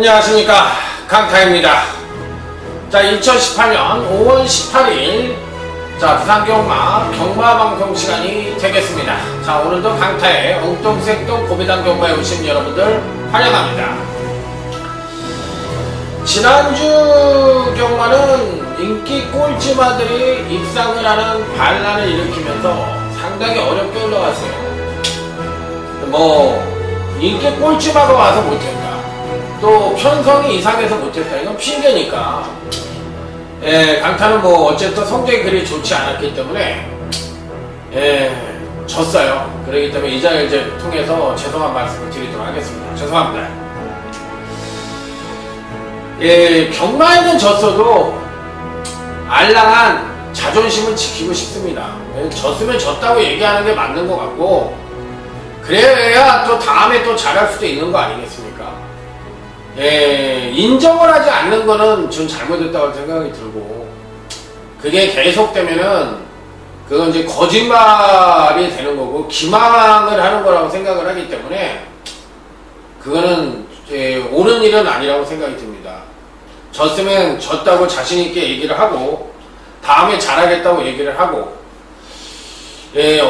안녕하십니까, 강타입니다. 자, 2018년 5월 18일 자, 부산경마 경마방송 시간이 되겠습니다. 자, 오늘도 강타의 엉뚱생뚱 고비당 경마에 오신 여러분들 환영합니다. 지난주 경마는 인기 꼴찌마들이 입상을 하는 반란을 일으키면서 상당히 어렵게 올라갔어요. 인기 꼴찌마가 와서 못했다, 또 편성이 이상해서 못했다, 이건 핑계니까. 강타는 어쨌든 성적이 그리 좋지 않았기 때문에 졌어요. 그렇기 때문에 이 자리를 이제 통해서 죄송한 말씀을 드리도록 하겠습니다. 죄송합니다. 경마에는 졌어도 알랑한 자존심은 지키고 싶습니다. 졌으면 졌다고 얘기하는 게 맞는 것 같고, 그래야 또 다음에 또 잘할 수도 있는 거 아니겠습니까? 인정을 하지 않는 거는 전 잘못했다고 생각이 들고, 그게 계속되면은 그건 이제 거짓말이 되는 거고 기망을 하는 거라고 생각을 하기 때문에 그거는 옳은 일은 아니라고 생각이 듭니다. 졌으면 졌다고 자신있게 얘기를 하고 다음에 잘하겠다고 얘기를 하고,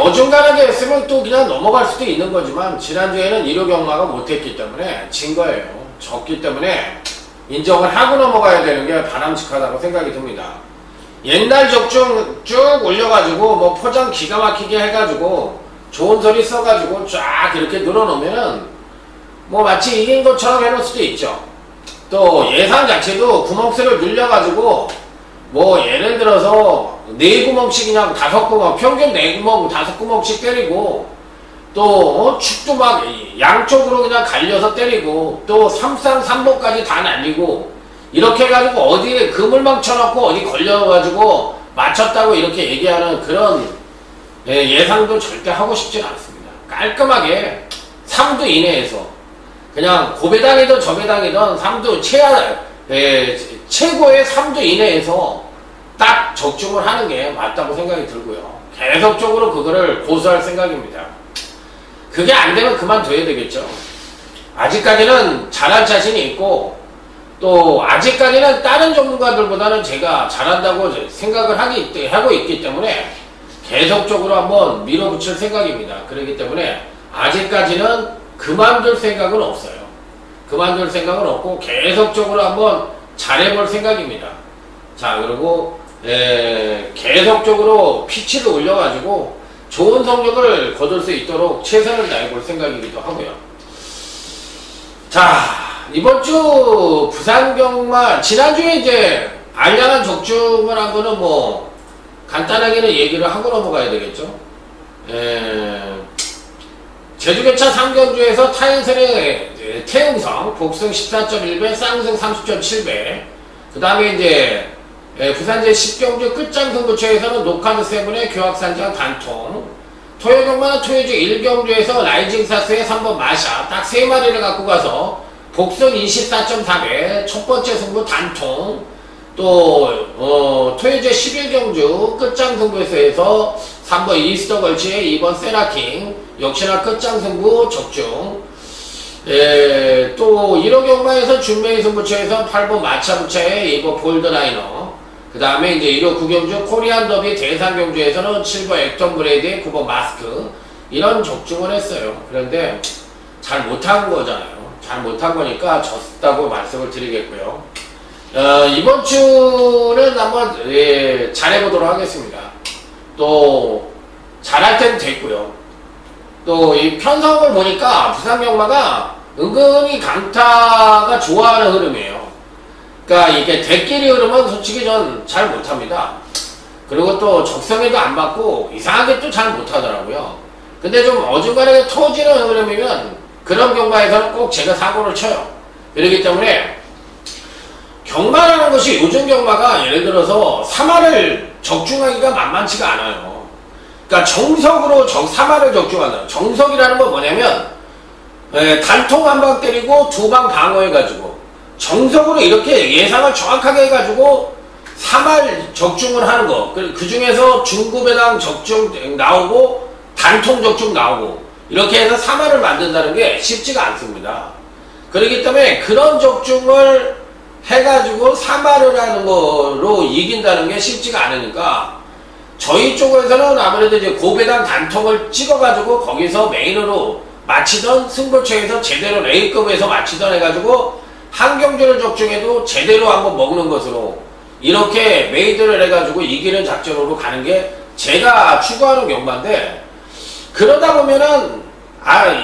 어중간하게 했으면 또 그냥 넘어갈 수도 있는 거지만 지난주에는 1호 경마가 못했기 때문에 진 거예요. 졌기 때문에 인정을 하고 넘어가야 되는 게 바람직하다고 생각이 듭니다. 옛날 적중 쭉 올려가지고 포장 기가 막히게 해가지고 좋은 소리 써가지고 쫙 이렇게 늘어놓으면은 마치 이긴 것처럼 해놓을 수도 있죠. 또 예산 자체도 구멍수를 늘려가지고 예를 들어서 4구멍씩 그냥 5구멍, 평균 4구멍 5구멍씩 때리고, 또 축도 막 양쪽으로 그냥 갈려서 때리고, 또 3쌍 3보까지 다 날리고, 이렇게 해가지고 어디에 그물망 쳐놓고 어디 걸려가지고 맞췄다고 이렇게 얘기하는 그런 예상도 절대 하고 싶진 않습니다. 깔끔하게 3두 이내에서 그냥 고배당이든 저배당이든 3두 최고의 3두 이내에서 딱 적중을 하는 게 맞다고 생각이 들고요. 계속적으로 그거를 고수할 생각입니다. 그게 안 되면 그만둬야 되겠죠. 아직까지는 잘할 자신이 있고, 또 아직까지는 다른 전문가들보다는 제가 잘한다고 생각을 하고 있기 때문에 계속적으로 한번 밀어붙일 생각입니다. 그렇기 때문에 아직까지는 그만둘 생각은 없어요. 그만둘 생각은 없고 계속적으로 한번 잘해볼 생각입니다. 자, 그리고 계속적으로 피치를 올려가지고 좋은 성적을 거둘 수 있도록 최선을 다해볼 생각이기도 하고요. 자, 이번 주 부산경마, 지난주에 이제 알량한 적중을 한 거는 간단하게는 얘기를 하고 넘어가야 되겠죠. 제주교차 3경주에서 타인선의 태웅성 복승 14.1배, 쌍승 30.7배, 그 다음에 이제 부산제 10경주 끝장승부처에서는 노카드 세븐의 교학산장 단통, 토요경마는 토요주 1경주에서 라이징사스의 3번 마샤 딱 3마리를 갖고 가서 복승 24.4배 첫번째 승부 단통, 또 토요제 11경주 끝장승부에서 3번 이스터 걸치의 2번 세라킹 역시나 끝장승부 적중, 또 1호 경마에서 준메이 승부처에서 8번 마차부차의 2번 볼드라이너, 그 다음에 이제 1호 구경주 코리안 더비 대상경주에서는 7번 액턴 브레이드의 9번 마스크, 이런 적중을 했어요. 그런데 잘 못한 거잖아요. 잘 못한 거니까 졌다고 말씀을 드리겠고요. 이번 주는 한번 잘해보도록 하겠습니다. 또 잘할 때는 됐고요. 또 이 편성을 보니까 부산경마가 은근히 강타가 좋아하는 흐름이에요. 그러니까 이게 대끼리 흐름은 솔직히 전 잘 못합니다. 그리고 또 적성에도 안 맞고 이상하게 또 잘 못하더라고요. 근데 좀 어중간하게 터지는 흐름이면 그런 경마에서는 꼭 제가 사고를 쳐요. 그렇기 때문에 경마라는 것이, 요즘 경마가 예를 들어서 3화를 적중하기가 만만치가 않아요. 그러니까 정석으로 3화를 적중한다. 정석이라는 건 뭐냐면 단통 한 방 때리고 2방 방어해가지고 정석으로 이렇게 예상을 정확하게 해가지고 3할 적중을 하는 거. 그 중에서 중급배당 적중 나오고 단통 적중 나오고 이렇게 해서 3화를 만든다는 게 쉽지가 않습니다. 그렇기 때문에 그런 적중을 해가지고 3할을 하는 거로 이긴다는 게 쉽지가 않으니까 저희 쪽에서는 아무래도 이제 고배당 단통을 찍어가지고 거기서 메인으로 마치던 승부처에서 제대로 A급에서 마치던 해가지고 한 경주를 적중해도 제대로 한번 먹는 것으로 이렇게 메이드를 해가지고 이기는 작전으로 가는 게 제가 추구하는 경마인데, 그러다 보면은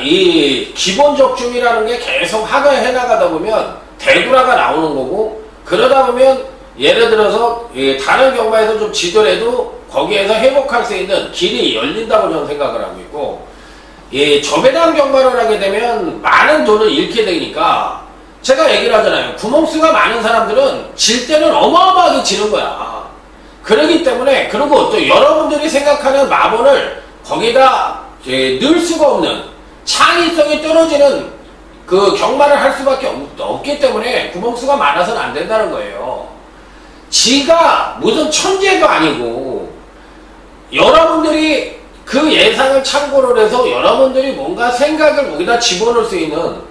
이 기본 적중이라는 게 계속 하나해 나가다 보면 대구라가 나오는 거고, 그러다 보면 예를 들어서 다른 경마에서 좀 지더라도 거기에서 회복할 수 있는 길이 열린다고 저는 생각을 하고 있고, 저배당 경마를 하게 되면 많은 돈을 잃게 되니까 제가 얘기를 하잖아요. 구멍수가 많은 사람들은 질 때는 어마어마하게 지는 거야. 그러기 때문에, 그리고 또 여러분들이 생각하는 마본을 거기다 넣을 수가 없는 창의성이 떨어지는 그 경마를 할 수밖에 없기 때문에 구멍수가 많아서는 안 된다는 거예요. 지가 무슨 천재도 아니고 여러분들이 그 예상을 참고를 해서 여러분들이 뭔가 생각을 거기다 집어넣을 수 있는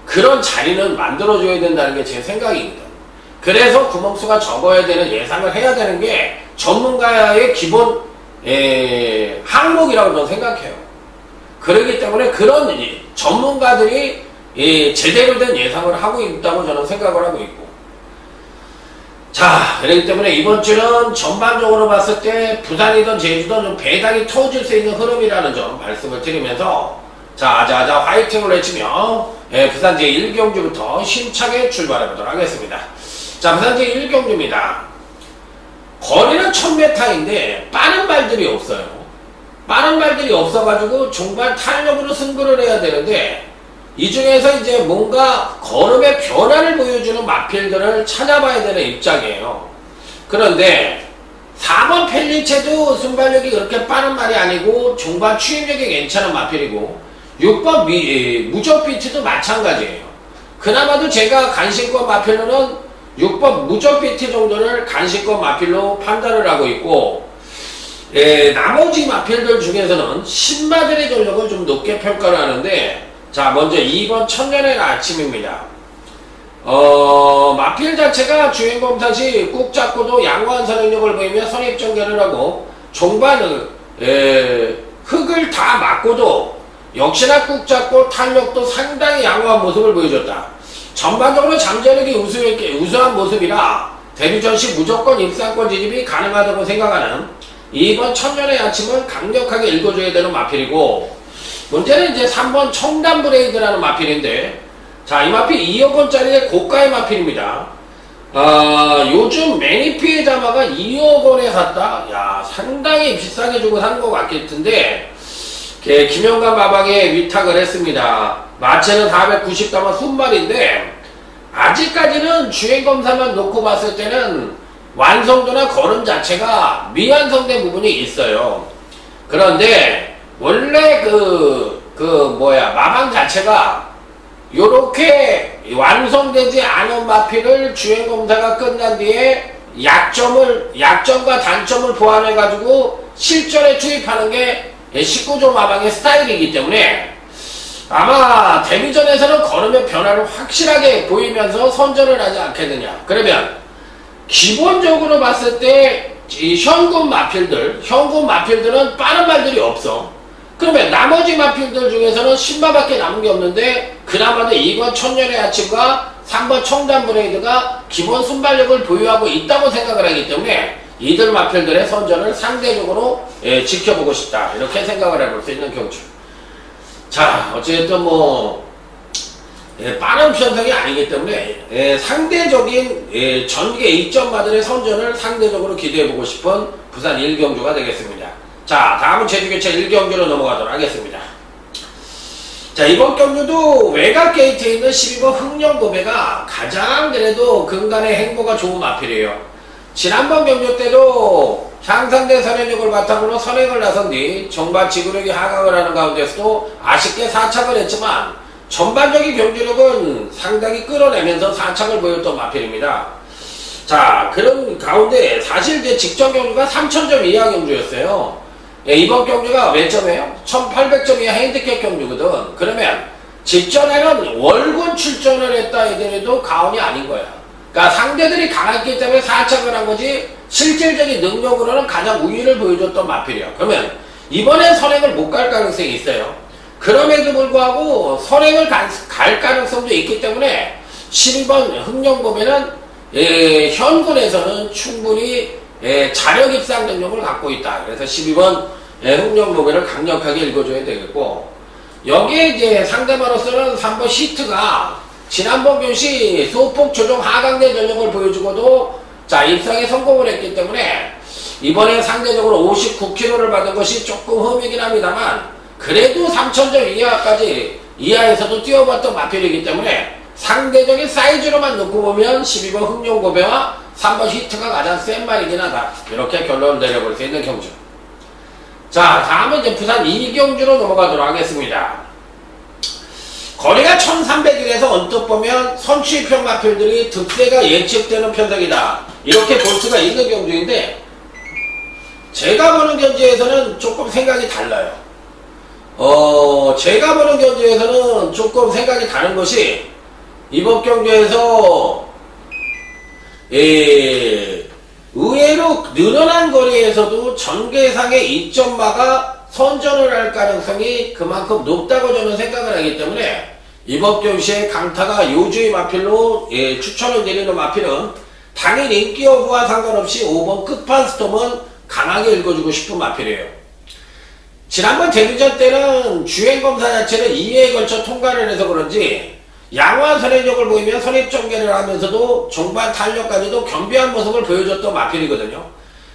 그런 자리는 만들어줘야 된다는 게 제 생각입니다. 그래서 구멍수가 적어야 되는 예상을 해야 되는 게 전문가의 기본 항목이라고 저는 생각해요. 그렇기 때문에 그런 전문가들이 제대로 된 예상을 하고 있다고 저는 생각을 하고 있고, 자, 그렇기 때문에 이번 주는 전반적으로 봤을 때 부산이든 제주든 좀 배당이 터질 수 있는 흐름이라는 점 말씀을 드리면서, 자, 화이팅을 외치며 부산 제1경주부터 힘차게 출발해 보도록 하겠습니다. 자, 부산 제1경주입니다. 거리는 1000m인데 빠른 발들이 없어요. 빠른 발들이 없어가지고 중반 탄력으로 승부를 해야 되는데, 이 중에서 이제 뭔가 걸음의 변화를 보여주는 마필들을 찾아봐야 되는 입장이에요. 그런데 4번 펠리체도 순발력이 그렇게 빠른 말이 아니고 중반 추임력이 괜찮은 마필이고, 6번 무적비트도 마찬가지예요. 그나마도 제가 간신권 마필로는 6번 무적비트 정도를 간신권 마필로 판단을 하고 있고, 나머지 마필들 중에서는 신마들의 전력을 좀 높게 평가를 하는데, 자, 먼저 2번 천년의 아침입니다. 마필 자체가 주행검 탓이 꾹 잡고도 양호한 선행력을 보이며 선입전개를 하고, 종반은 흙을 다 맞고도 역시나 꾹 잡고 탄력도 상당히 양호한 모습을 보여줬다. 전반적으로 잠재력이 우수한 모습이라 데뷔전 시 무조건 입상권 진입이 가능하다고 생각하는 2번 천년의 아침을 강력하게 읽어줘야 되는 마필이고, 문제는 이제 3번 청담 브레이드라는 마필인데, 자, 이 마필 2억 원짜리의 고가의 마필입니다. 요즘 매니피의 자마가 2억 원에 샀다? 야, 상당히 비싸게 주고 산 것 같겠던데, 김영관 마방에 위탁을 했습니다. 마체는 490담아 순말인데, 아직까지는 주행검사만 놓고 봤을 때는 완성도나 걸음 자체가 미완성된 부분이 있어요. 그런데 원래 마방 자체가 요렇게 완성되지 않은 마필을 주행검사가 끝난 뒤에 약점과 단점을 보완해가지고 실전에 투입하는 게 19조 마방의 스타일이기 때문에 아마 데뷔전에서는 걸음의 변화를 확실하게 보이면서 선전을 하지 않겠느냐. 그러면 기본적으로 봤을 때 이 현금 마필들은 빠른 말들이 없어. 그러면 나머지 마필들 중에서는 신마밖에 남은 게 없는데, 그나마도 2번 천년의 아침과 3번 청담 브레이드가 기본 순발력을 보유하고 있다고 생각을 하기 때문에 이들 마필들의 선전을 상대적으로 지켜보고 싶다, 이렇게 생각을 해볼 수 있는 경주. 자, 어쨌든 빠른 편성이 아니기 때문에 상대적인 전개 이점마들의 선전을 상대적으로 기대해보고 싶은 부산 1경주가 되겠습니다. 자, 다음은 제주교차 1경주로 넘어가도록 하겠습니다. 자, 이번 경주도 외곽 게이트에 있는 12번 흥령고배가 가장 그래도 근간의 행보가 좋은 마필이에요. 지난번 경주 때도 향상된 선행력을 바탕으로 선행을 나선 뒤 정반 지구력이 하강을 하는 가운데서도 아쉽게 4착을 했지만 전반적인 경주력은 상당히 끌어내면서 4착을 보였던 마필입니다. 자, 그런 가운데 사실 이제 직전 경주가 3000점 이하 경주였어요. 이번 경주가 몇 점이에요? 1800점 이하 핸디캡 경주거든. 그러면 직전에는 월군 출전을 했다 하더라도 가언이 아닌 거야. 그러니까 상대들이 강했기 때문에 사착을 한 거지 실질적인 능력으로는 가장 우위를 보여줬던 마필이야. 그러면 이번엔 선행을 못 갈 가능성이 있어요. 그럼에도 불구하고 선행을 갈 가능성도 있기 때문에 12번 흥룡보면은 현군에서는 충분히 자력 입상 능력을 갖고 있다. 그래서 12번 흥룡보면을 강력하게 읽어줘야 되겠고, 여기에 이제 상대방으로서는 3번 시트가 지난번 교시 소폭 조정 하강대 전력을 보여주고도 자 입상에 성공을 했기 때문에 이번에 상대적으로 59kg를 받은 것이 조금 흠이긴 합니다만 그래도 3000점 이하에서도 뛰어봤던 마필이기 때문에 상대적인 사이즈로만 놓고 보면 12번 흥룡고배와 3번 히트가 가장 센 말이긴 하다. 이렇게 결론을 내려볼 수 있는 경주. 자, 다음은 이제 부산 이경주로 넘어가도록 하겠습니다. 거리가 1300일에서 언뜻 보면 선취평 마필들이 득세가 예측되는 편성이다. 이렇게 볼 수가 있는 경주인데, 제가 보는 경주에서는 조금 생각이 달라요. 제가 보는 경주에서는 조금 생각이 다른 것이, 이번 경주에서 의외로 늘어난 거리에서도 전개상의 2점마가 선전을 할 가능성이 그만큼 높다고 저는 생각을 하기 때문에 이번 경시에 강타가 요주의 마필로 추천을 드리는 마필은 당일 인기 여부와 상관없이 5번 끝판스톰은 강하게 읽어주고 싶은 마필이에요. 지난번 데뷔전 때는 주행검사 자체를 2회에 걸쳐 통과를 해서 그런지 양호한 선행력을 보이며 선입전개를 하면서도 종반 탄력까지도 겸비한 모습을 보여줬던 마필이거든요.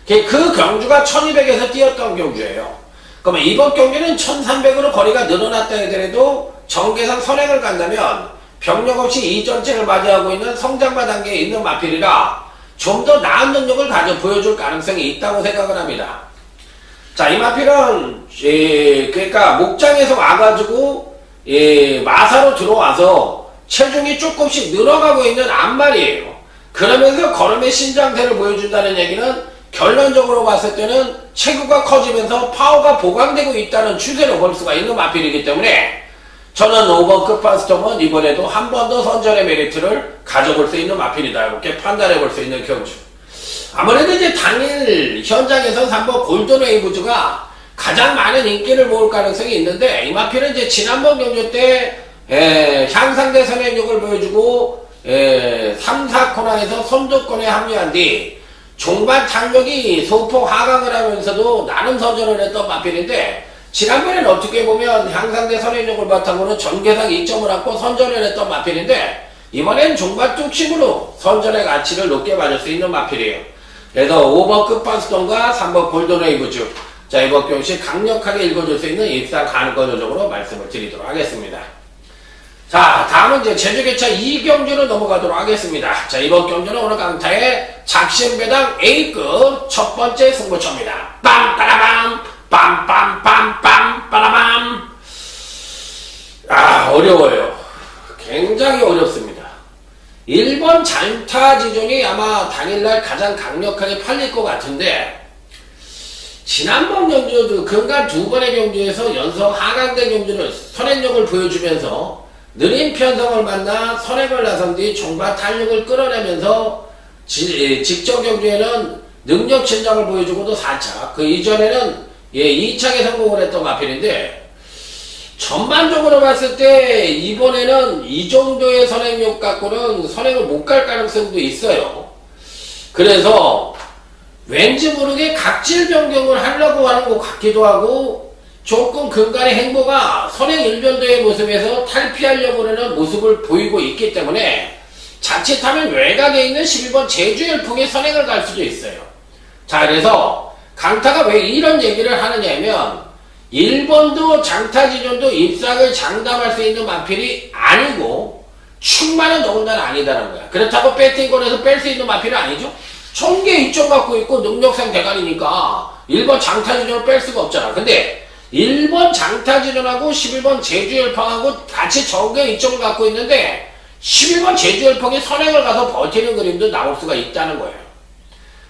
그 경주가 1200에서 뛰었던 경주예요. 그러면 이번 경기는 1300으로 거리가 늘어났다 하더라도 전개상 선행을 간다면 병력 없이 이전체를 맞이하고 있는 성장마 단계에 있는 마필이라 좀 더 나은 능력을 보여줄 가능성이 있다고 생각을 합니다. 자, 이 마필은 그러니까 목장에서 와가지고 마사로 들어와서 체중이 조금씩 늘어가고 있는 암말이에요. 그러면서 걸음의 신장세를 보여준다는 얘기는 결론적으로 봤을 때는 체구가 커지면서 파워가 보강되고 있다는 추세로 볼 수가 있는 마필이기 때문에 저는 5번 끝판스톰은 이번에도 한 번 더 선전의 메리트를 가져볼 수 있는 마필이다. 이렇게 판단해 볼 수 있는 경주. 아무래도 이제 당일 현장에서 3번 골든웨이브즈가 가장 많은 인기를 모을 가능성이 있는데, 이 마필은 이제 지난번 경주 때 향상대 선행력을 보여주고 3, 4코너에서 선두권에 합류한 뒤 종반 탄력이 소폭 하강을 하면서도 나름 선전을 했던 마필인데, 지난번에는 어떻게 보면 향상대 선행력을 바탕으로 전개상 2점을 얻고 선전을 했던 마필인데, 이번엔 종반 뚝심으로 선전의 가치를 높게 받을 수 있는 마필이에요. 그래서 5번 끝판스톰과 3번 골든웨이브즈, 자 이번 경시 강력하게 읽어줄 수 있는 입상 가능권 조정으로 말씀을 드리도록 하겠습니다. 자, 다음은 이제 제주개차 2경주로 넘어가도록 하겠습니다. 자, 이번 경주는 오늘 강타의 작심배당 A급 첫 번째 승부처입니다. 빰빠라밤 빰빰빰빰 빠라밤. 어려워요. 굉장히 어렵습니다. 1번 장타지존이 아마 당일날 가장 강력하게 팔릴 것 같은데, 지난번 경주 근간 두 번의 경주에서 연속 하강된 경주를 선행력을 보여주면서 느린 편성을 만나 선행을 나선 뒤 종반 탄력을 끌어내면서 직전 경주에는 능력 진작을 보여주고도 4차, 그 이전에는 2차에 성공을 했던 마필인데, 전반적으로 봤을 때 이번에는 이 정도의 선행력 갖고는 선행을 못 갈 가능성도 있어요. 그래서 왠지 모르게 각질 변경을 하려고 하는 것 같기도 하고, 조금 근간의 행보가 선행 일변도의 모습에서 탈피하려고 하는 모습을 보이고 있기 때문에 자칫하면 외곽에 있는 12번 제주열풍의 선행을 갈 수도 있어요. 자, 그래서 강타가 왜 이런 얘기를 하느냐면, 1번도 장타지존도 입상을 장담할 수 있는 마필이 아니고 충만은 더군다나 아니다라는 거야. 그렇다고 배팅권에서 뺄 수 있는 마필은 아니죠. 총계 2점 갖고 있고 능력상 대가리니까 1번 장타지존을 뺄 수가 없잖아. 근데 1번 장타지존하고 11번 제주열풍하고 같이 전개 2점을 갖고 있는데 11번 제주열풍이 선행을 가서 버티는 그림도 나올 수가 있다는 거예요.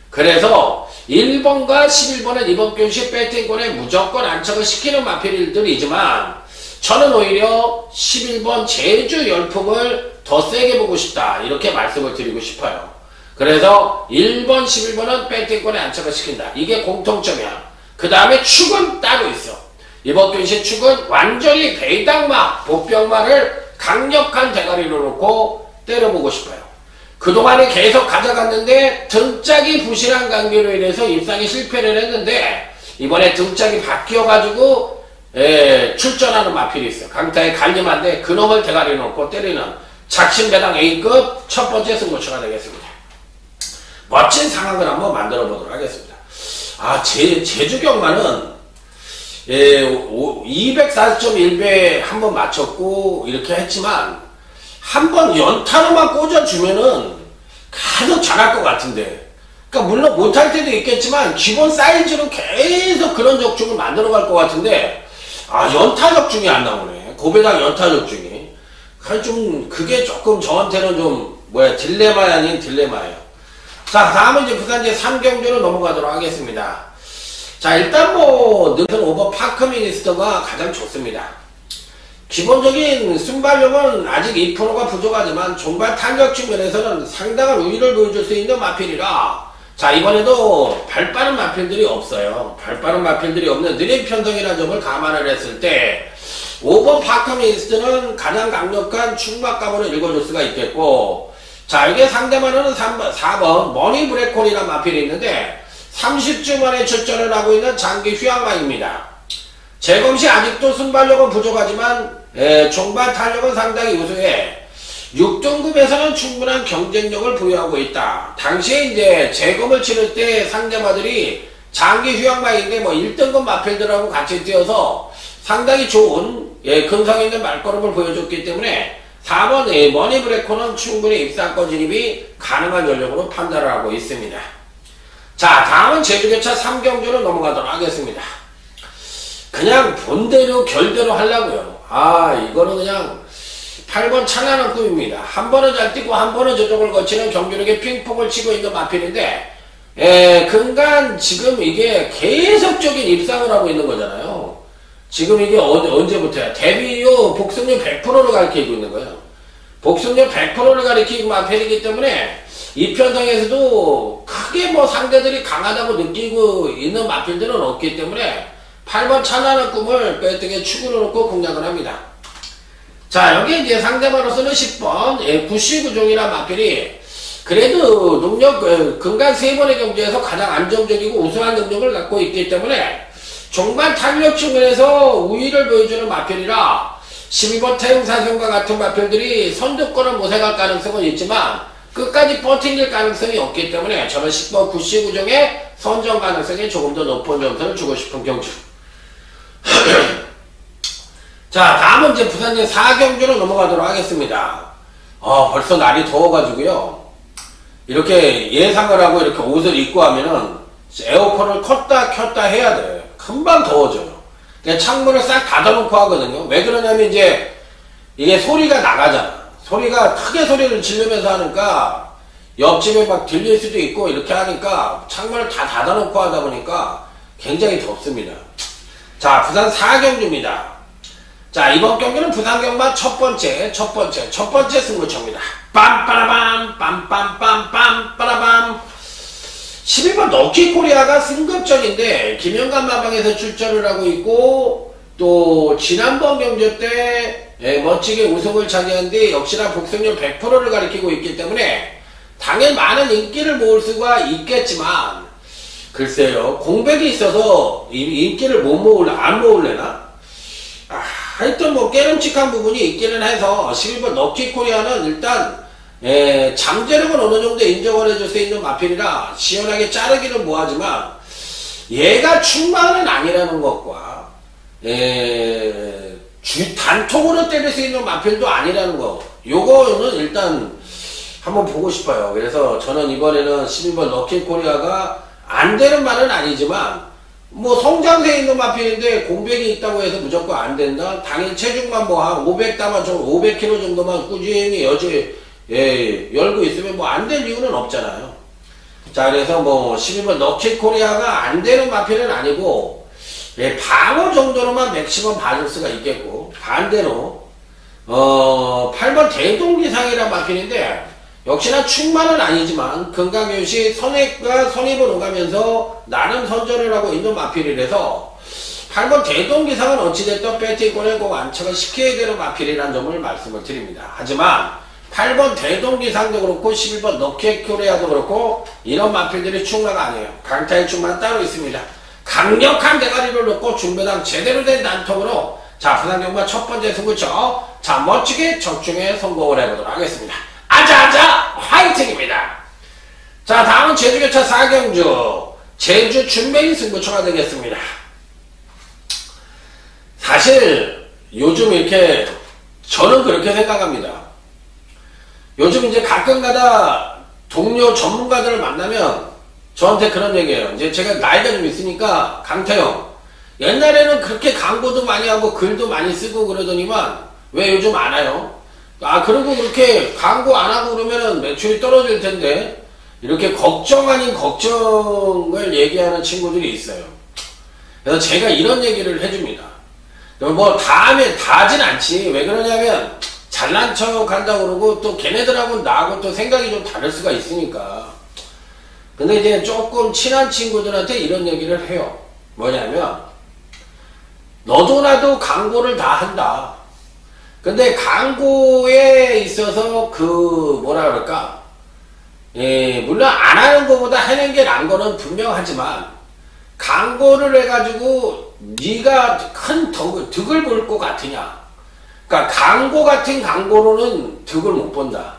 그래서 1번과 11번은 이번 경시 배팅권에 무조건 안착을 시키는 마필들이지만 저는 오히려 11번 제주 열풍을 더 세게 보고 싶다. 이렇게 말씀을 드리고 싶어요. 그래서 1번, 11번은 배팅권에 안착을 시킨다. 이게 공통점이야. 그 다음에 축은 따로 있어. 이번 gün신 축은 완전히 배당마, 복병마를 강력한 대가리로 놓고 때려보고 싶어요. 그동안에 계속 가져갔는데 등짝이 부실한 관계로 인해서 입상에 실패를 했는데 이번에 등짝이 바뀌어가지고 출전하는 마필이 있어. 강타에 갈림한데 그놈을 대가리 놓고 때리는 작심배당 A급 첫 번째 승부처가 되겠습니다. 멋진 상황을 한번 만들어 보도록 하겠습니다. 제주경마는 240.1배 한번 맞췄고 이렇게 했지만 한번 연타로만 꽂아주면은 계속 잘할 것 같은데, 그러니까 물론 못할 때도 있겠지만 기본 사이즈로 계속 그런 적중을 만들어 갈 것 같은데 연타 적중이 안 나오네. 고배당 연타 적중이. 그게 조금 저한테는 좀 딜레마 아닌 딜레마예요. 자, 다음은 이제 부산제 3경주로 넘어가도록 하겠습니다. 자, 일단 능선 오버 파크미니스터가 가장 좋습니다. 기본적인 순발력은 아직 2%가 부족하지만 종발 탄력 측면에서는 상당한 우위를 보여줄 수 있는 마필이라, 자, 이번에도 발빠른 마필들이 없어요. 발빠른 마필들이 없는 느린 편성이라는 점을 감안을 했을 때 5번 파크미니스트는 가장 강력한 충막감으로 읽어줄 수가 있겠고, 자, 이게 상대만은 4번 머니브레콘이라는 마필이 있는데 30주 만에 출전을 하고 있는 장기 휴양마입니다. 재검시 아직도 순발력은 부족하지만 종발 탄력은 상당히 우수해 6등급에서는 충분한 경쟁력을 보유하고 있다. 당시에 이제 재검을 치를 때 상대마들이 장기 휴양마인데 1등급 마필들하고 같이 뛰어서 상당히 좋은 근성 있는 말걸음을 보여줬기 때문에 4번 머니브레코는 충분히 입상권 진입이 가능한 전력으로 판단을 하고 있습니다. 자, 다음은 제주교차 3경주로 넘어가도록 하겠습니다. 그냥 본대로 결대로 하려고요. 이거는 그냥 8번 찬란한 꿈입니다. 한 번은 잘 뛰고 한 번은 저쪽을 거치는 경주력에 핑퐁을 치고 있는 마필인데 근간 지금 이게 계속적인 입상을 하고 있는 거잖아요. 지금 이게 언제부터야? 데뷔 이후 복승률 100%를 가리키고 있는 거예요. 복승률 100%를 가리키고 마필이기 때문에 이 편성에서도 크게 상대들이 강하다고 느끼고 있는 마필들은 없기 때문에 8번 찬란한 꿈을 배등에 축으로 놓고 공략을 합니다. 자, 여기 이제 상대마로서는 10번 구시구종이라는 마필이 그래도 능력 근간 3번의 경주에서 가장 안정적이고 우수한 능력을 갖고 있기 때문에 종반 탄력 측면에서 우위를 보여주는 마필이라 12번 태웅사성과 같은 마필들이 선두권을 모색할 가능성은 있지만 끝까지 버팅길 가능성이 없기 때문에 저는 10번 구시구종의 선정 가능성이 조금 더 높은 점수를 주고 싶은 경주. 자, 다음은 이제 부산제 4경주로 넘어가도록 하겠습니다. 벌써 날이 더워가지고요. 이렇게 예상을 하고 이렇게 옷을 입고 하면은 에어컨을 껐다 켰다 해야 돼. 금방 더워져요. 그냥 창문을 싹 닫아놓고 하거든요. 왜 그러냐면 이제 이게 소리가 나가잖아. 소리가 크게 소리를 지르면서 하니까 옆집에 막 들릴 수도 있고 이렇게 하니까 창문을 다 닫아놓고 하다 보니까 굉장히 덥습니다. 자, 부산 4경주입니다. 자, 이번 경기는 부산경마 첫 번째 승부처입니다. 빰빠라밤 빰빰빰빰 빠라밤. 11번 럭키코리아가 승급전인데 김영관 마방에서 출전을 하고 있고, 또 지난번 경주 때 멋지게 우승을 차지한 뒤 역시나 복승률 100%를 가리키고 있기 때문에 당연히 많은 인기를 모을 수가 있겠지만, 글쎄요, 공백이 있어서 인기를 안 모을래나? 하여튼 깨름칙한 부분이 있기는 해서 11번 럭키코리아는 일단 잠재력은 어느 정도 인정을 해줄 수 있는 마필이라 시원하게 자르기는 뭐하지만 얘가 충만은 아니라는 것과 단통으로 때릴 수 있는 마필도 아니라는 거, 요거는 일단 한번 보고 싶어요. 그래서 저는 이번에는 11번 럭키코리아가 안 되는 말은 아니지만 성장세에 있는 마필인데 공백이 있다고 해서 무조건 안 된다. 당일 체중만 한 500담아 500kg 정도만 꾸준히 열고 있으면 안 될 이유는 없잖아요. 자, 그래서 12번 럭키코리아가 안 되는 마필은 아니고 예, 방어 정도로만 맥시멈 받을 수가 있겠고, 반대로 8번 대동기상이란 마필인데 역시나 충만은 아니지만 건강교시 선액과 선입을 오가면서 나름 선전을 하고 있는 마필이라서 8번 대동기상은 어찌됐든 배팅권에 꼭 안착을 시켜야 되는 마필이라는 점을 말씀을 드립니다. 하지만 8번 대동기상도 그렇고 11번 너케코리아도 그렇고 이런 마필들이 충마가 아니에요. 강타의 충마는 따로 있습니다. 강력한 대가리를 놓고 중배당 제대로 된 난통으로 자 부산경마 첫 번째 승부처 자 멋지게 적중에 성공을 해보도록 하겠습니다. 아자아자 화이팅입니다. 자 다음은 제주교차 4경주 제주 준메인 승부처가 되겠습니다. 사실 요즘 이렇게 저는 그렇게 생각합니다. 요즘 이제 가끔가다 동료 전문가들을 만나면 저한테 그런 얘기예요. 이제 제가 나이가 좀 있으니까 강태형 옛날에는 그렇게 광고도 많이 하고 글도 많이 쓰고 그러더니만 왜 요즘 안 와요? 아 그리고 그렇게 광고 안 하고 그러면은 매출이 떨어질 텐데 이렇게 걱정 아닌 걱정을 얘기하는 친구들이 있어요. 그래서 제가 이런 얘기를 해줍니다. 뭐 다음에 다 하진 않지. 왜 그러냐면 잘난 척 한다고 그러고 또 걔네들하고는 나하고 또 생각이 좀 다를 수가 있으니까. 근데 이제 조금 친한 친구들한테 이런 얘기를 해요. 뭐냐면 너도 나도 광고를 다 한다. 근데 광고에 있어서 그 뭐라 그럴까 물론 안 하는 것보다 하는 게 나은 거는 분명하지만 광고를 해가지고 네가 큰 득을 볼 것 같으냐. 그러니까 광고 같은 광고로는 득을 못 본다.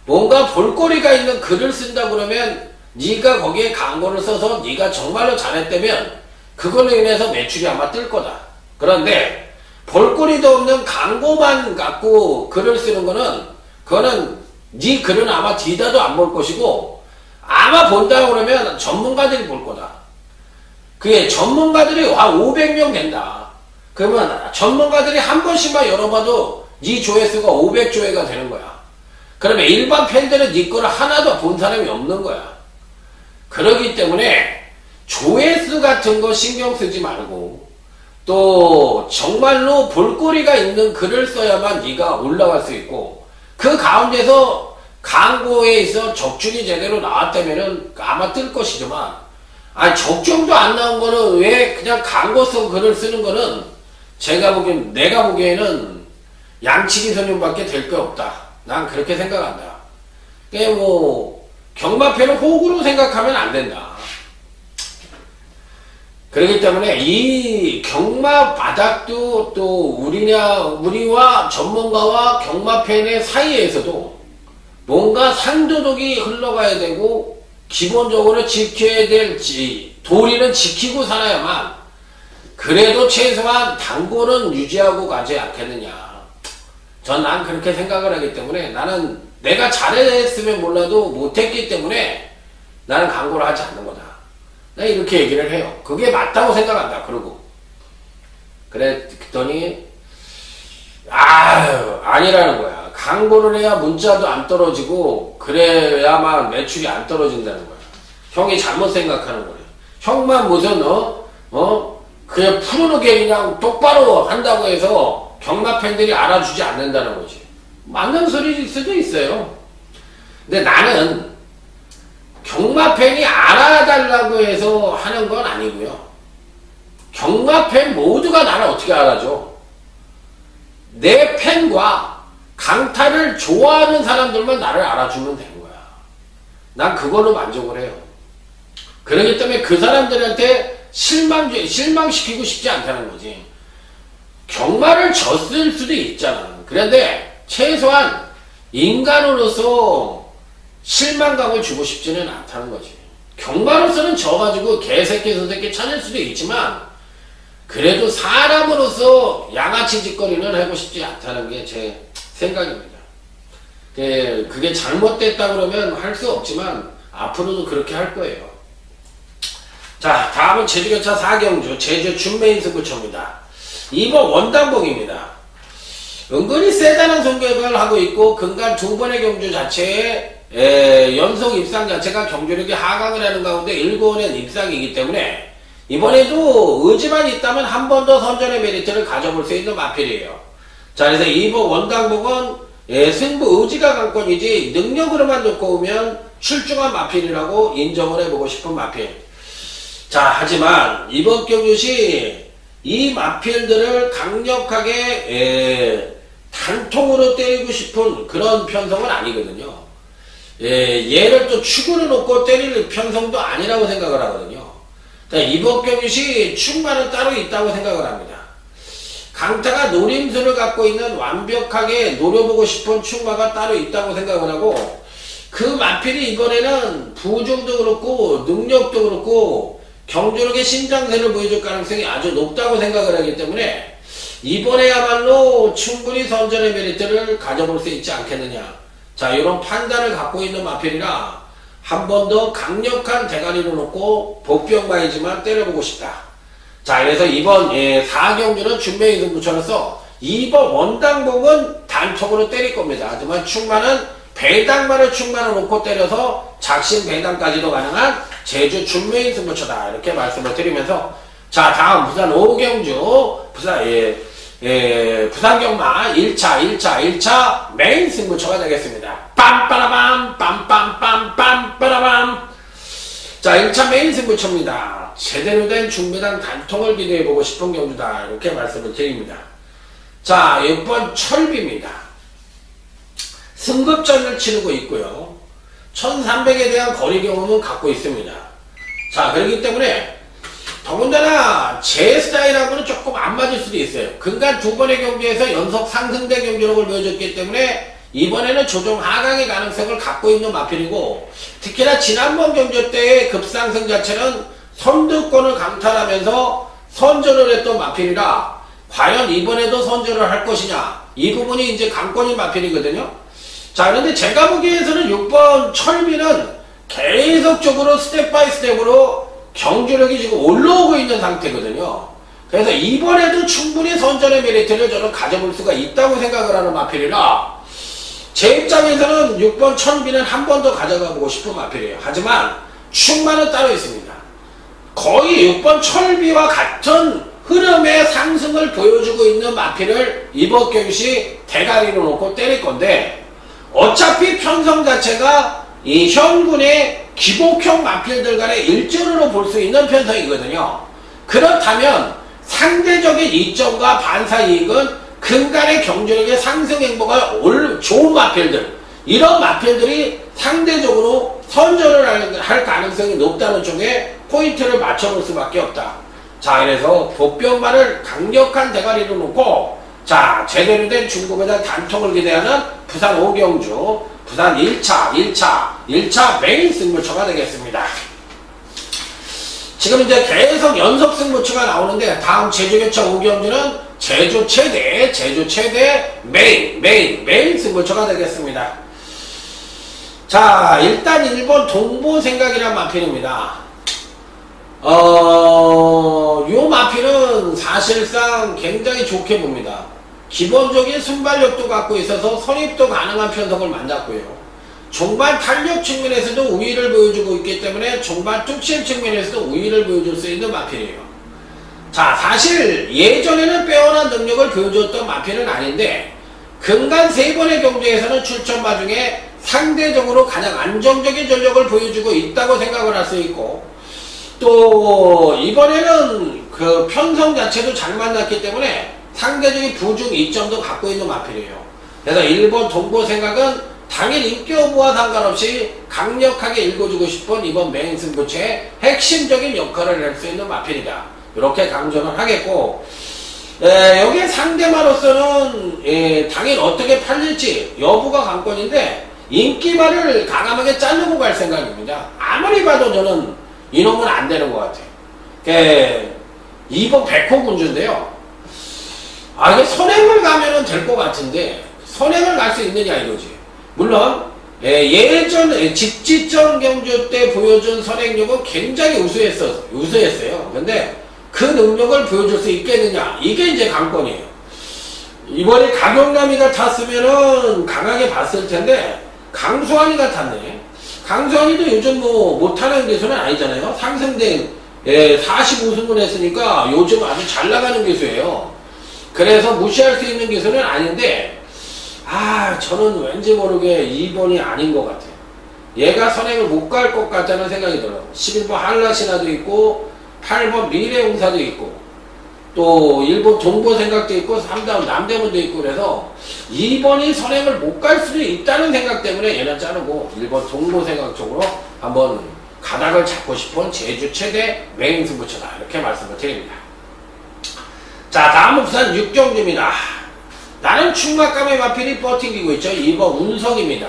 뭔가 볼거리가 있는 글을 쓴다 그러면 네가 거기에 광고를 써서 네가 정말로 잘했다면 그걸로 인해서 매출이 아마 뜰 거다. 그런데 볼거리도 없는 광고만 갖고 글을 쓰는 거는 그거는 네 글은 아마 뒤다도 안 볼 것이고 아마 본다고 그러면 전문가들이 볼 거다. 그게 전문가들이 500명 된다. 그러면 전문가들이 한 번씩만 열어봐도 네 조회수가 500조회가 되는 거야. 그러면 일반 팬들은 네 거를 하나도 본 사람이 없는 거야. 그러기 때문에 조회수 같은 거 신경 쓰지 말고 또 정말로 볼거리가 있는 글을 써야만 네가 올라갈 수 있고 그 가운데서 광고에 있어 적중이 제대로 나왔다면은 아마 뜰 것이지만 적중도 안 나온 거는 왜 그냥 광고 써 글을 쓰는 거는 내가 보기에는 양치기 소년밖에 될 게 없다. 난 그렇게 생각한다. 그게 뭐 경마패는 호구로 생각하면 안 된다. 그렇기 때문에 이 경마 바닥도 또 우리와 전문가와 경마팬의 사이에서도 뭔가 산도덕이 흘러가야 되고 기본적으로 지켜야 될 도리는 지키고 살아야만 그래도 최소한 당고는 유지하고 가지 않겠느냐. 난 그렇게 생각을 하기 때문에 나는 내가 잘했으면 몰라도 못했기 때문에 나는 광고를 하지 않는 거다. 나 이렇게 얘기를 해요. 그게 맞다고 생각한다. 그러고 그랬더니 아니라는 거야. 광고를 해야 문자도 안 떨어지고 그래야만 매출이 안 떨어진다는 거야. 형이 잘못 생각하는 거야. 형만 무슨 그냥 푸르게 그냥 똑바로 한다고 해서 경마 팬들이 알아주지 않는다는 거지. 맞는 소리일 수도 있어요. 근데 나는 경마 팬이 알아달라고 해서 하는 건 아니고요. 경마 팬 모두가 나를 어떻게 알아줘? 내 팬과 강타를 좋아하는 사람들만 나를 알아주면 되는 거야. 난 그걸로 만족을 해요. 그렇기 때문에 그 사람들한테 실망시키고 싶지 않다는 거지. 경마를 졌을 수도 있잖아. 그런데 최소한 인간으로서 실망감을 주고 싶지는 않다는 거지. 경마로서는 져가지고 개새끼 소새끼 찾을 수도 있지만 그래도 사람으로서 양아치 짓거리는 하고 싶지 않다는 게 제 생각입니다. 그게 잘못됐다 그러면 할 수 없지만 앞으로도 그렇게 할 거예요. 자, 다음은 제주교차 4경주 제주 준메인 승부처입니다. 2번 원당봉입니다. 은근히 세다는 성격을 하고 있고 근간 두 번의 경주 자체에 연속 입상 자체가 경주력이 하강을 하는 가운데 7번의 입상이기 때문에 이번에도 의지만 있다면 한 번 더 선전의 메리트를 가져볼 수 있는 마필이에요. 자, 그래서 이번 원당복은 승부 의지가 관건이지 능력으로만 놓고 오면 출중한 마필이라고 인정을 해보고 싶은 마필. 자, 하지만 이번 경주시 이 마필들을 강력하게 단통으로 때리고 싶은 그런 편성은 아니거든요. 얘를 또 축으로 놓고 때릴 편성도 아니라고 생각을 하거든요. 그러니까 이번 경주시 축마는 따로 있다고 생각을 합니다. 강타가 노림수를 갖고 있는 완벽하게 노려보고 싶은 축마가 따로 있다고 생각을 하고, 그 마필이 이번에는 부중도 그렇고 능력도 그렇고 경주력의 신장세를 보여줄 가능성이 아주 높다고 생각을 하기 때문에 이번에야말로 충분히 선전의 메리트를 가져볼 수 있지 않겠느냐. 자, 이런 판단을 갖고 있는 마필이라 한 번 더 강력한 대가리를 놓고 복병마이지만 때려보고 싶다. 자, 그래서 이번 4경주는 준명이 승부처로서 이번 원당복은 단통으로 때릴 겁니다. 하지만 충마는 배당만을 충만을 놓고 때려서 작심 배당까지도 가능한 제주 준명이 승부처다. 이렇게 말씀을 드리면서, 자, 다음 부산 5경주 부산경마 1차 메인 승부처가 되겠습니다. 빰빠라밤 빰빰빰빰빠라밤. 자, 1차 메인 승부처입니다. 제대로 된 중배당 단통을 기대해보고 싶은 경주다. 이렇게 말씀을 드립니다. 자, 6번 철비입니다. 승급전을 치르고 있고요. 1300에 대한 거리 경험은 갖고 있습니다. 자, 그렇기 때문에 더군다나 제 스타일하고는 조금 안 맞을 수도 있어요. 그간 두 번의 경기에서 연속 상승대 경기력을 보여줬기 때문에 이번에는 조정 하강의 가능성을 갖고 있는 마필이고, 특히나 지난번 경주 때의 급상승 자체는 선두권을 강탈하면서 선전을 했던 마필이라 과연 이번에도 선전을 할 것이냐, 이 부분이 이제 관건인 마필이거든요. 자, 그런데 제가 보기에서는 6번 철비는 계속적으로 스텝 바이 스텝으로 경주력이 지금 올라오고 있는 상태거든요. 그래서 이번에도 충분히 선전의 메리트를 저는 가져볼 수가 있다고 생각을 하는 마필이라 제 입장에서는 6번 철비는 한 번 더 가져가 보고 싶은 마필이에요. 하지만 충만은 따로 있습니다. 거의 6번 철비와 같은 흐름의 상승을 보여주고 있는 마필을 이번 경시 대가리로 놓고 때릴 건데, 어차피 편성 자체가 이 현군의 기복형 마필들 간의 일전으로 볼 수 있는 편성이거든요. 그렇다면 상대적인 이점과 반사 이익은 근간의 경주력의 상승 행보가 좋은 마필들, 이런 마필들이 상대적으로 선전을 할 가능성이 높다는 쪽에 포인트를 맞춰볼 수밖에 없다. 자, 그래서 복병만을 강력한 대가리로 놓고, 자, 제대로 된 중고배당 단통을 기대하는 부산 5경주 부산 1차 메인 승부처가 되겠습니다. 지금 이제 계속 연속 승부처가 나오는데, 다음 제주교차 5경주는 제주 최대 메인 승부처가 되겠습니다. 자, 일단 1번 동보생각이란 마필입니다. 요 마필은 사실상 굉장히 좋게 봅니다. 기본적인 순발력도 갖고 있어서 선입도 가능한 편성을 만났고요. 종반 탄력 측면에서도 우위를 보여주고 있기 때문에 종반 뚝심 측면에서도 우위를 보여줄 수 있는 마필이에요. 자, 사실 예전에는 빼어난 능력을 보여줬던 마필은 아닌데, 근간 3번의 경주에서는 출전마 중에 상대적으로 가장 안정적인 전력을 보여주고 있다고 생각을 할 수 있고, 또 이번에는 그 편성 자체도 잘 만났기 때문에 상대적인 부중 이점도 갖고 있는 마필이에요. 그래서 1번 동보 생각은 당일 인기 여부와 상관없이 강력하게 읽어주고 싶은 이번 메인 승부처의 핵심적인 역할을 할 수 있는 마필이다. 이렇게 강조를 하겠고, 여기에 상대마로서는 당일 어떻게 팔릴지 여부가 관건인데, 인기말을 가감하게 자르고 갈 생각입니다. 아무리 봐도 저는 이놈은 안 되는 것 같아요. 2번 백호군주인데요. 이게 선행을 가면은 될 것 같은데, 선행을 갈 수 있느냐 이거지. 물론 예전 직지점 경주 때 보여준 선행력은 굉장히 우수했어요. 근데 그 능력을 보여줄 수 있겠느냐, 이게 이제 관건이에요. 이번에 강영남이가 탔으면은 강하게 봤을 텐데 강수환이가 탔네. 강수환이도 요즘 뭐 못하는 기수는 아니잖아요. 상승된 예, 45승을 했으니까 요즘 아주 잘 나가는 기수예요. 그래서 무시할 수 있는 기수는 아닌데, 저는 왠지 모르게 2번이 아닌 것 같아요. 얘가 선행을 못 갈 것 같다는 생각이 들어요. 11번 한라신화도 있고, 8번 미래용사도 있고, 또 1번 동보생각도 있고, 3번 남대문도 있고, 그래서 2번이 선행을 못 갈 수도 있다는 생각 때문에 얘는 자르고 1번 동보생각 쪽으로 한번 가닥을 잡고 싶은 제주 최대 메인 승부처다, 이렇게 말씀을 드립니다. 자, 다음은 부산 6경주입니다. 나는 충막감의 마필이 버팅기고 있죠. 2번 운석입니다.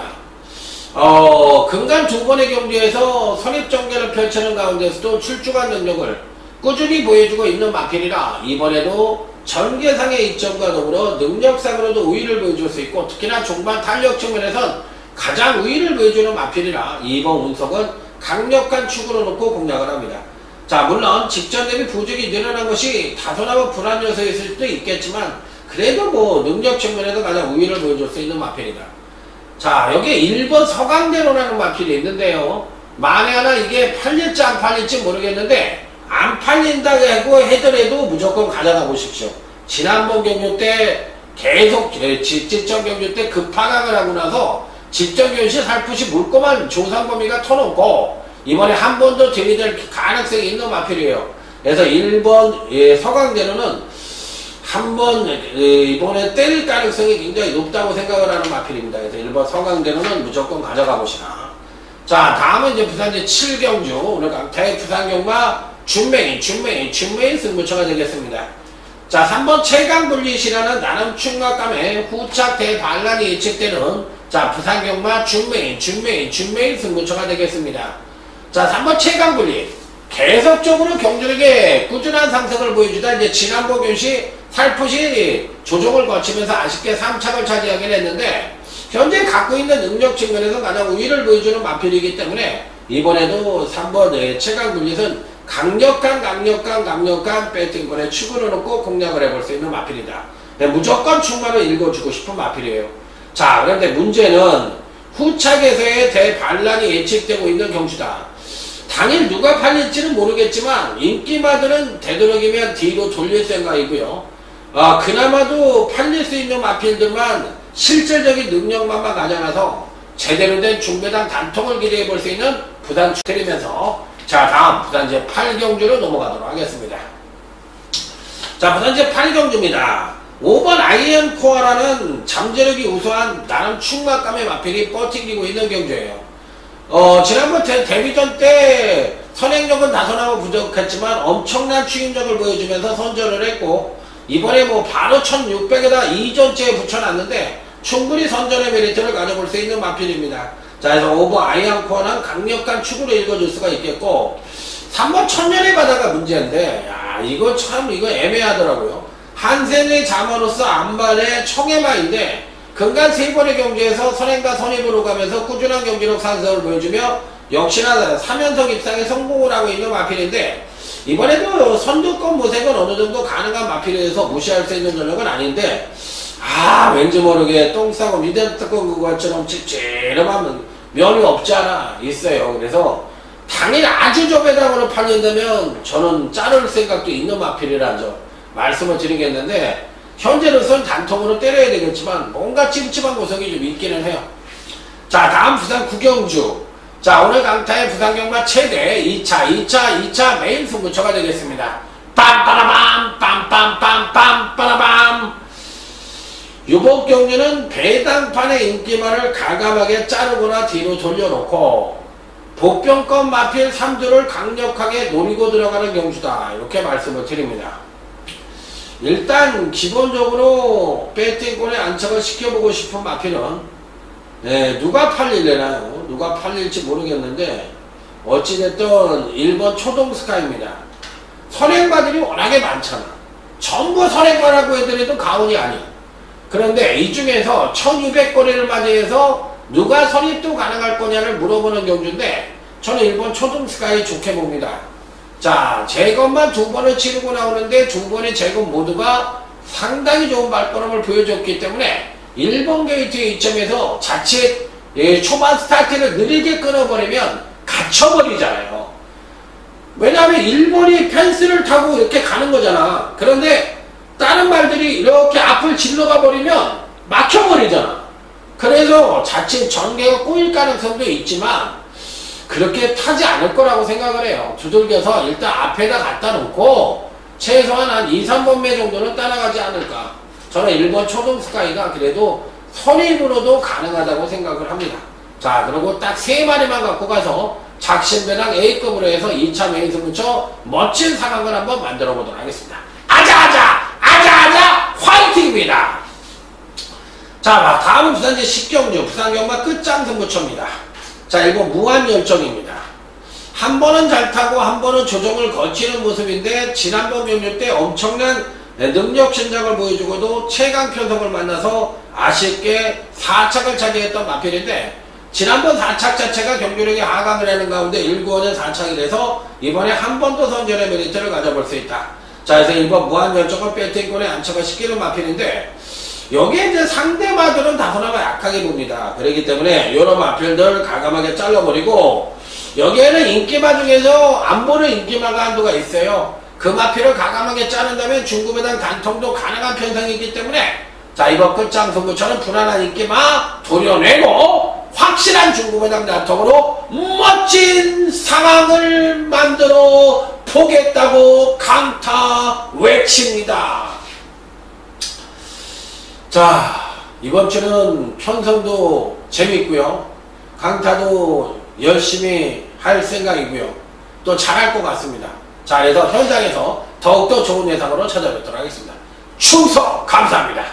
근간 두 번의 경주에서 선입전개를 펼치는 가운데서도 출중한 능력을 꾸준히 보여주고 있는 마필이라 이번에도 전개상의 이점과 더불어 능력상으로도 우위를 보여줄 수 있고, 특히나 종반 탄력 측면에선 가장 우위를 보여주는 마필이라 2번 운석은 강력한 축으로 놓고 공략을 합니다. 자, 물론 직전 대비 부족이 늘어난 것이 다소나마 불안 요소일 수도 있겠지만, 그래도 뭐 능력 측면에서 가장 우위를 보여줄 수 있는 마필이다. 자, 여기에 1번 서강대로라는 마필이 있는데요. 만에 하나 이게 팔릴지 안 팔릴지 모르겠는데, 안 팔린다고 하더라도 무조건 가져가 보십시오. 지난번 경주 때 계속 직전 경주 때 급하강을 하고 나서 직전 경주 살풋이 물꼬만 조상범위가 터놓고 이번에 한 번 더 들이댈 가능성이 있는 마필이에요. 그래서 1번 서강대로는 한 번 이번에 때릴 가능성이 굉장히 높다고 생각을 하는 마필입니다. 그래서 1번 서강대로는 무조건 가져가 보시라. 자, 다음은 이제 부산 제 7경주, 오늘 강타의 부산경마 준맹인 승부처가 되겠습니다. 자, 3번 최강불리시라는 나름 충격감에 후착 대반란이 예측되는, 자, 부산경마 준맹인 승부처가 되겠습니다. 자, 3번 최강불리. 계속적으로 경주력에 꾸준한 상승을 보여주다 이제 지난번 경시 살풋이 조정을 거치면서 아쉽게 3착을 차지하긴 했는데, 현재 갖고 있는 능력 측면에서 가장 우위를 보여주는 마필이기 때문에 이번에도 3번 최강불리는 강력한 배팅권에 축으로 놓고 공략을 해볼 수 있는 마필이다. 무조건 충만을 읽어주고 싶은 마필이에요. 자, 그런데 문제는 후착에서의 대반란이 예측되고 있는 경주다. 당일 누가 팔릴지는 모르겠지만 인기마들은 되도록이면 뒤로 돌릴 생각이고요. 그나마도 팔릴 수 있는 마필들만 실질적인 능력만만 가져가서 제대로 된 중배당 단통을 기대해 볼 수 있는 부산 축드리면서, 자, 다음 부산 제 8경주로 넘어가도록 하겠습니다. 자, 부산 제 8경주입니다. 5번 아이언코어라는 잠재력이 우수한 나름 충막감의 마필이 버티고 있는 경주예요. 지난번 데뷔전 때 선행력은 다소나마 부족했지만 엄청난 추임력을 보여주면서 선전을 했고, 이번에 뭐 바로 1600에다 2전째에 붙여놨는데 충분히 선전의 메리트를 가져볼 수 있는 마필입니다. 자, 그래서 5번 아이언코어는 강력한 축으로 읽어줄 수가 있겠고, 3번 천년의 바다가 문제인데, 이거 참 애매하더라고요. 한센의 자마로서 안반의 청해마인데, 근간 3번의 경주에서 선행과 선입으로 가면서 꾸준한 경기력 상승을 보여주며 역시나 3연속 입상에 성공을 하고 있는 마필인데, 이번에도 선두권 모색은 어느 정도 가능한 마필에서 무시할 수 있는 전력은 아닌데, 왠지 모르게 똥 싸고 미대 뜯고 그것처럼 찌찌름한 면이 없지 않아 있어요. 그래서 당일 아주 저배당으로 팔린다면 저는 자를 생각도 있는 마필이라는 점 말씀을 드리겠는데, 현재로서는 단통으로 때려야 되겠지만 뭔가 찝찝한 구석이 좀 있기는 해요. 자, 다음 부산 9경주. 자, 오늘 강타의 부산경마 최대 2차 메인 승부처가 되겠습니다. 빰빠라밤 빰빰빰빰. 이번 경주는 배당판의 인기만을 가감하게 자르거나 뒤로 돌려놓고 복병권 마필 3두를 강력하게 노리고 들어가는 경주다, 이렇게 말씀을 드립니다. 일단 기본적으로 배팅권에 안착을 시켜보고 싶은 마필은 누가 팔릴래나요? 누가 팔릴지 모르겠는데 어찌됐든 1번 초동스카이입니다. 선행마들이 워낙에 많잖아. 전부 선행마라고 해더라도 가온이 아니야. 그런데 이 중에서 1200거리를 맞이해서 누가 선입도 가능할 거냐를 물어보는 경주인데, 저는 1번 초동스카이 좋게 봅니다. 자, 재검만 2번을 치르고 나오는데 2번의 재검 모두가 상당히 좋은 발걸음을 보여줬기 때문에 1번 게이트의 이점에서 자칫 초반 스타트를 느리게 끊어버리면 갇혀버리잖아요. 왜냐하면 일본이 펜스를 타고 이렇게 가는 거잖아. 그런데 다른 말들이 이렇게 앞을 질러가 버리면 막혀버리잖아. 그래서 자칫 전개가 꼬일 가능성도 있지만 그렇게 타지 않을 거라고 생각을 해요. 두들겨서 일단 앞에다 갖다 놓고 최소한 한 2, 3번매 정도는 따라가지 않을까. 저는 일본 초동 스카이가 그래도 선임으로도 가능하다고 생각을 합니다. 자, 그리고 딱 3마리만 갖고 가서 작신배랑 A급으로 해서 2차 메인 승부처 멋진 상황을 한번 만들어 보도록 하겠습니다. 아자아자! 아자아자! 화이팅입니다! 자, 다음은 부산제 10경주, 부산경마 끝장 승부처입니다. 자, 이거 무한열정입니다. 한 번은 잘 타고 한 번은 조정을 거치는 모습인데 지난번 경주 때 엄청난 능력 신장을 보여주고도 최강 편성을 만나서 아쉽게 4착을 차지했던 마필인데 지난번 4착 자체가 경주력이 하강을 하는 가운데 1구원은 4착이 돼서 이번에 한 번 더 선전의 메리트를 가져볼 수 있다. 자, 그래서 이번 무한열정을 배팅권에 안착을 시키는 마필인데 여기에 이제 상대마들은 다소나마 약하게 봅니다. 그렇기 때문에 이런 마필들 가감하게 잘라버리고 여기에는 인기마 중에서 안 보는 인기마가 한도가 있어요. 그 마필을 가감하게 자른다면 중구배당 단통도 가능한 편성이기 때문에 자, 이번 끝장 승부처는 불안한 인기마 도려내고 확실한 중구배당 단통으로 멋진 상황을 만들어 보겠다고 강타 외칩니다. 자, 이번 주는 편성도 재밌고요. 강타도 열심히 할 생각이고요. 또 잘할 것 같습니다. 자, 그래서 현장에서 더욱더 좋은 예상으로 찾아뵙도록 하겠습니다. 충성 감사합니다.